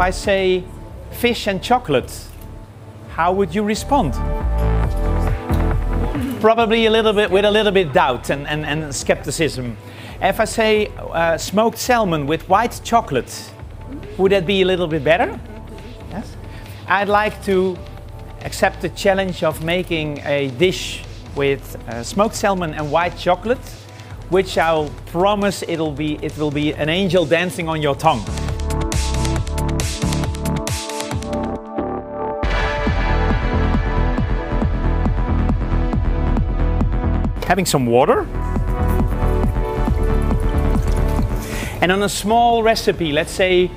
I say fish and chocolate, how would you respond? Probably with a little bit doubt and skepticism. If I say smoked salmon with white chocolate, would that be a little bit better? Yes. I'd like to accept the challenge of making a dish with smoked salmon and white chocolate, which I'll promise it will be an angel dancing on your tongue. Having some water. And on a small recipe, let's say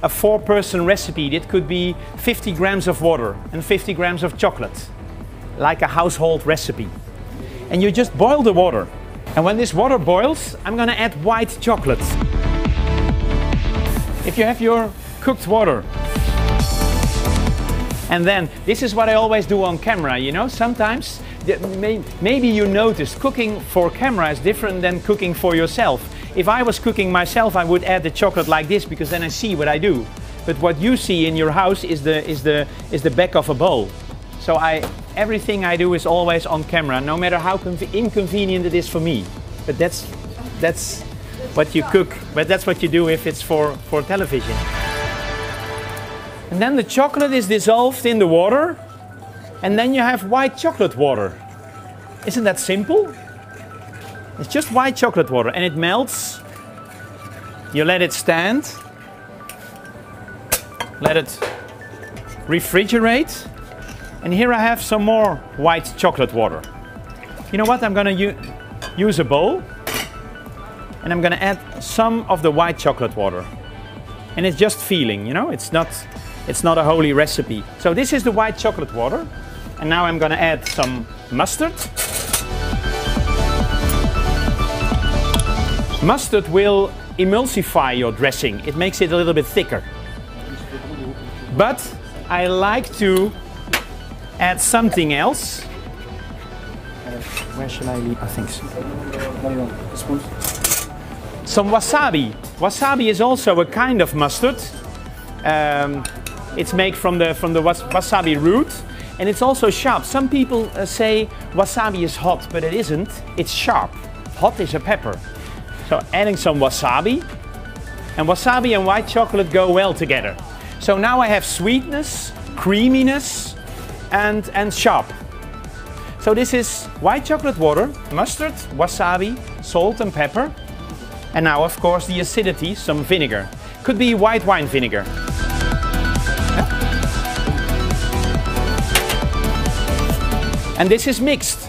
a 4-person recipe, it could be 50 grams of water and 50 grams of chocolate, like a household recipe. And you just boil the water. And when this water boils, I'm gonna add white chocolate. If you have your cooked water. And then, this is what I always do on camera, you know, sometimes, maybe you noticed, cooking for camera is different than cooking for yourself. If I was cooking myself, I would add the chocolate like this, because then I see what I do. But what you see in your house is the back of a bowl. So everything I do is always on camera, no matter how inconvenient it is for me. But that's what you cook, but that's what you do if it's for television. And then the chocolate is dissolved in the water, and then you have white chocolate water. Isn't that simple? It's just white chocolate water, and it melts. You let it stand, let it refrigerate, and here I have some more white chocolate water. You know what? I'm gonna use a bowl, and I'm gonna add some of the white chocolate water. And it's just feeling, you know, it's not a holy recipe. So this is the white chocolate water, and now I'm gonna add some mustard. Mustard will emulsify your dressing. It makes it a little bit thicker. But I like to add something else. Where shall I leave? I think so. Some wasabi. Wasabi is also a kind of mustard. It's made from the wasabi root, and it's also sharp. Some people say wasabi is hot, but it isn't. It's sharp. Hot is a pepper. So adding some wasabi, and wasabi and white chocolate go well together. So now I have sweetness, creaminess, and sharp. So this is white chocolate water, mustard, wasabi, salt and pepper. And now of course the acidity, some vinegar. Could be white wine vinegar. Yeah. And this is mixed.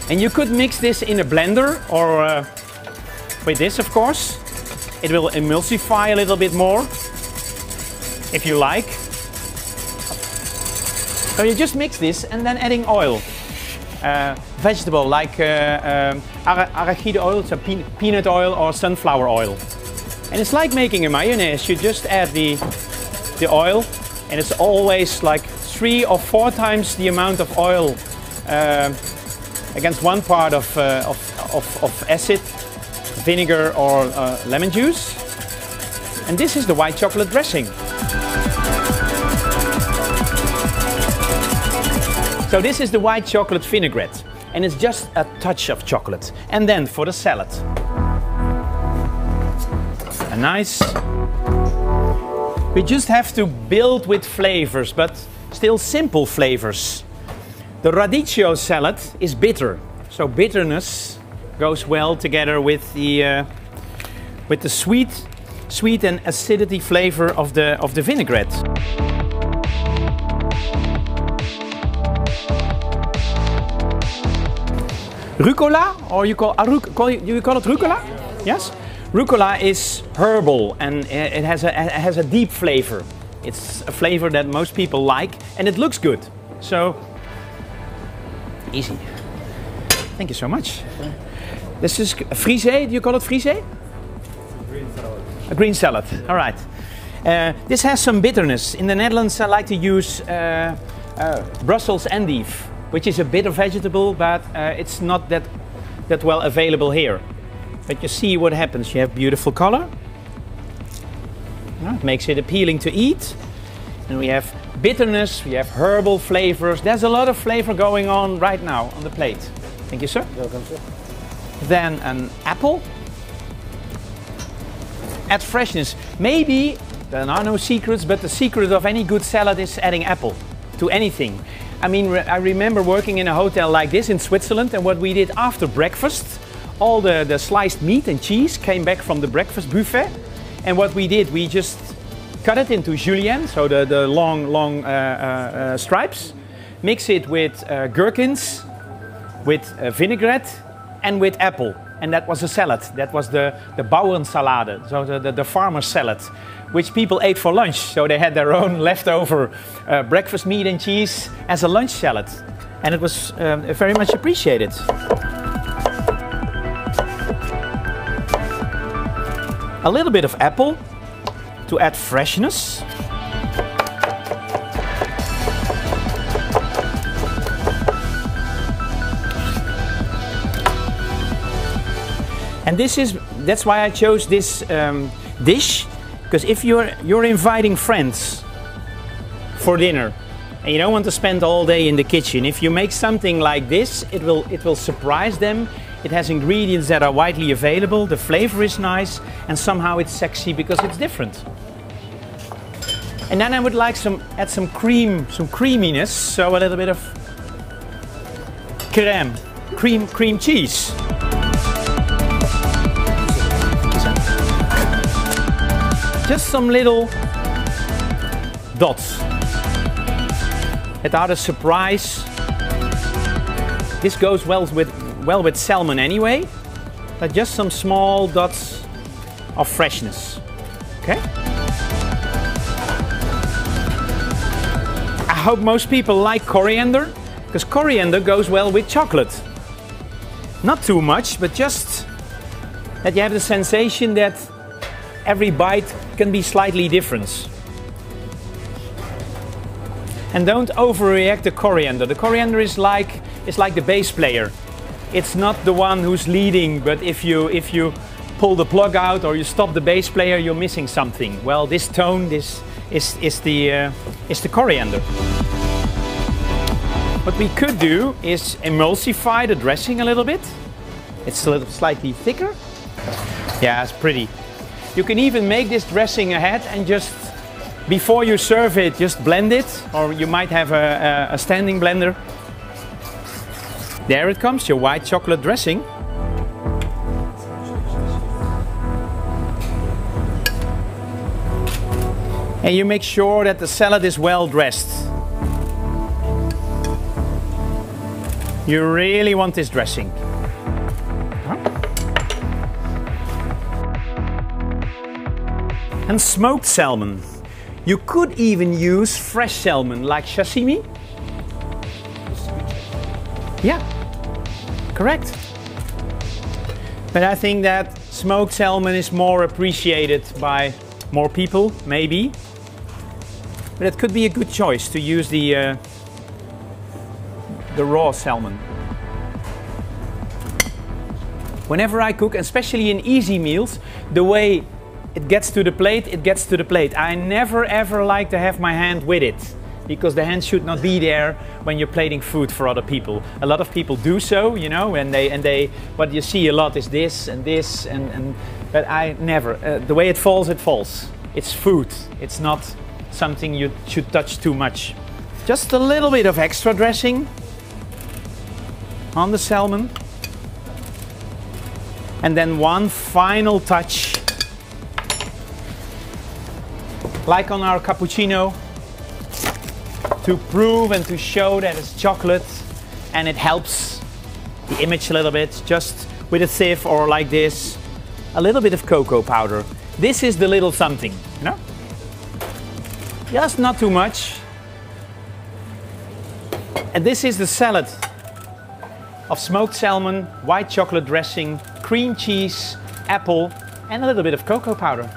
And you could mix this in a blender or with this, of course. It will emulsify a little bit more, if you like. So you just mix this and then adding oil. Vegetable like arachide oil, so peanut oil or sunflower oil. And it's like making a mayonnaise. You just add the oil, and it's always like 3 or 4 times the amount of oil against 1 part of acid, vinegar or lemon juice. And this is the white chocolate dressing. So this is the white chocolate vinaigrette, and it's just a touch of chocolate. And then for the salad, a nice. We just have to build with flavors, but still simple flavors. The radicchio salad is bitter, so bitterness goes well together with the sweet and acidity flavor of the vinaigrette. Rucola, or you call it rucola? Yes? Rucola is herbal, and it has a deep flavor. It's a flavor that most people like, and it looks good. So, easy. Thank you so much. This is frisee. Do you call it frisee? Green salad. A green salad. All right. This has some bitterness. In the Netherlands, I like to use Brussels endive, which is a bitter vegetable, but it's not that well available here. But you see what happens. You have beautiful color. It makes it appealing to eat. And we have bitterness, we have herbal flavors. There's a lot of flavor going on right now on the plate. Thank you, sir. Welcome, sir. Then an apple. Add freshness. Maybe there are no secrets, but the secret of any good salad is adding apple to anything. I mean, I remember working in a hotel like this in Switzerland, and what we did after breakfast, all the sliced meat and cheese came back from the breakfast buffet. And what we did, we just cut it into julienne, so the long stripes, mix it with gherkins, with vinaigrette, and with apple. And that was a salad. That was the bauernsalade, so the farmer's salad, which people ate for lunch. So they had their own leftover breakfast meat and cheese as a lunch salad. And it was very much appreciated. A little bit of apple to add freshness. And that's why I chose this dish, because if you're inviting friends for dinner and you don't want to spend all day in the kitchen, if you make something like this, it will surprise them. It has ingredients that are widely available, the flavor is nice, and somehow it's sexy because it's different. And then I would like add some creaminess, so a little bit of crème, cream cheese. Just some little dots that are a surprise. This goes well with salmon anyway, but just some small dots of freshness. Okay? I hope most people like coriander, because coriander goes well with chocolate. Not too much, but just that you have the sensation that every bite can be slightly different. And don't overreact the coriander. The coriander is like the bass player. It's not the one who's leading, but if you pull the plug out or you stop the bass player, you're missing something. Well, this tone, this is the coriander. What we could do is emulsify the dressing a little bit. It's a little slightly thicker. Yeah, it's pretty. You can even make this dressing ahead and just, before you serve it, just blend it, or you might have a standing blender. There it comes, your white chocolate dressing. And you make sure that the salad is well dressed. You really want this dressing. And smoked salmon. You could even use fresh salmon like sashimi. Yeah, correct. But I think that smoked salmon is more appreciated by more people, maybe. But it could be a good choice to use the raw salmon. Whenever I cook, especially in easy meals, the way it gets to the plate, it gets to the plate. I never ever like to have my hand with it, because the hand should not be there when you're plating food for other people. A lot of people do so, you know, and they what you see a lot is this and this, but I never. The way it falls, it falls. It's food. It's not something you should touch too much. Just a little bit of extra dressing on the salmon. And then one final touch, like on our cappuccino, to prove and to show that it's chocolate, and it helps the image a little bit, just with a sieve or like this, a little bit of cocoa powder. This is the little something, you know? Just not too much. And this is the salad of smoked salmon, white chocolate dressing, cream cheese, apple, and a little bit of cocoa powder.